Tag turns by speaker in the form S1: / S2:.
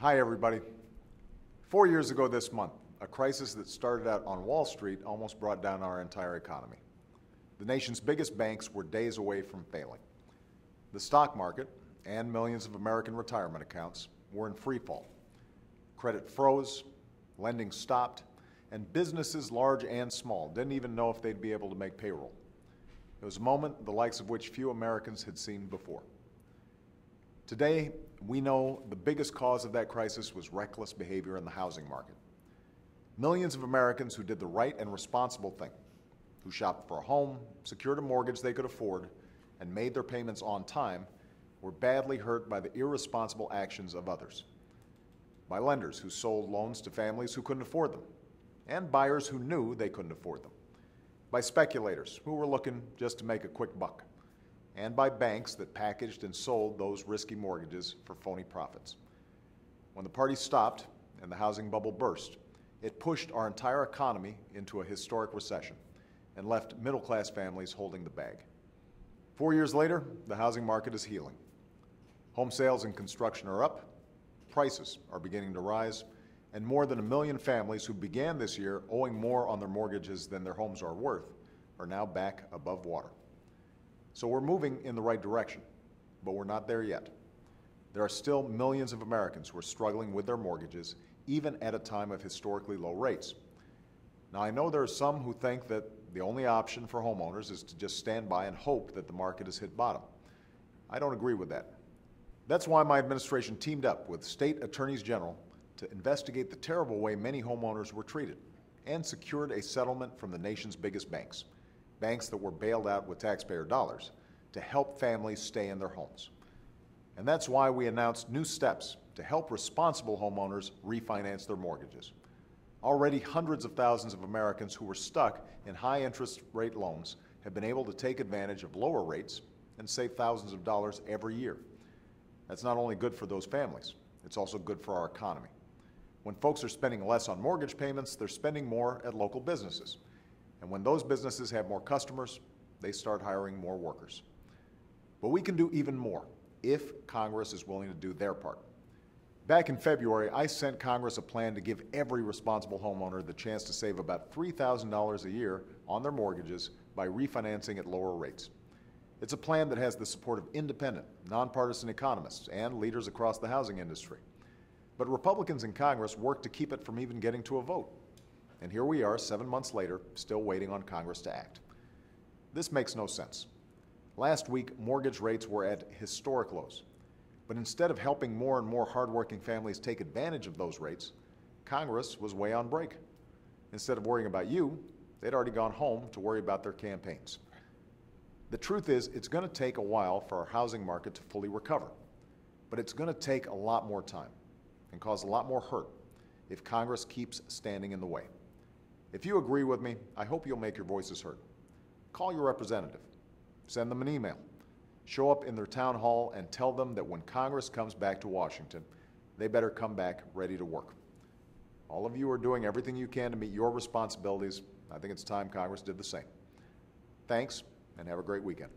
S1: Hi, everybody. 4 years ago this month, a crisis that started out on Wall Street almost brought down our entire economy. The nation's biggest banks were days away from failing. The stock market and millions of American retirement accounts were in free fall. Credit froze, lending stopped, and businesses large and small didn't even know if they'd be able to make payroll. It was a moment the likes of which few Americans had seen before. Today, we know the biggest cause of that crisis was reckless behavior in the housing market. Millions of Americans who did the right and responsible thing, who shopped for a home, secured a mortgage they could afford, and made their payments on time, were badly hurt by the irresponsible actions of others. By lenders who sold loans to families who couldn't afford them, and buyers who knew they couldn't afford them. By speculators who were looking just to make a quick buck. And by banks that packaged and sold those risky mortgages for phony profits. When the party stopped and the housing bubble burst, it pushed our entire economy into a historic recession and left middle-class families holding the bag. 4 years later, the housing market is healing. Home sales and construction are up, prices are beginning to rise, and more than 1 million families who began this year owing more on their mortgages than their homes are worth are now back above water. So we're moving in the right direction, but we're not there yet. There are still millions of Americans who are struggling with their mortgages, even at a time of historically low rates. Now, I know there are some who think that the only option for homeowners is to just stand by and hope that the market has hit bottom. I don't agree with that. That's why my administration teamed up with state attorneys general to investigate the terrible way many homeowners were treated and secured a settlement from the nation's biggest banks that were bailed out with taxpayer dollars to help families stay in their homes. And that's why we announced new steps to help responsible homeowners refinance their mortgages. Already hundreds of thousands of Americans who were stuck in high interest rate loans have been able to take advantage of lower rates and save thousands of dollars every year. That's not only good for those families, it's also good for our economy. When folks are spending less on mortgage payments, they're spending more at local businesses. And when those businesses have more customers, they start hiring more workers. But we can do even more if Congress is willing to do their part. Back in February, I sent Congress a plan to give every responsible homeowner the chance to save about $3,000 a year on their mortgages by refinancing at lower rates. It's a plan that has the support of independent, nonpartisan economists and leaders across the housing industry. But Republicans in Congress worked to keep it from even getting to a vote. And here we are, 7 months later, still waiting on Congress to act. This makes no sense. Last week, mortgage rates were at historic lows. But instead of helping more and more hardworking families take advantage of those rates, Congress was way on break. Instead of worrying about you, they'd already gone home to worry about their campaigns. The truth is, it's going to take a while for our housing market to fully recover. But it's going to take a lot more time and cause a lot more hurt if Congress keeps standing in the way. If you agree with me, I hope you'll make your voices heard. Call your representative. Send them an email. Show up in their town hall and tell them that when Congress comes back to Washington, they better come back ready to work. All of you are doing everything you can to meet your responsibilities. I think it's time Congress did the same. Thanks, and have a great weekend.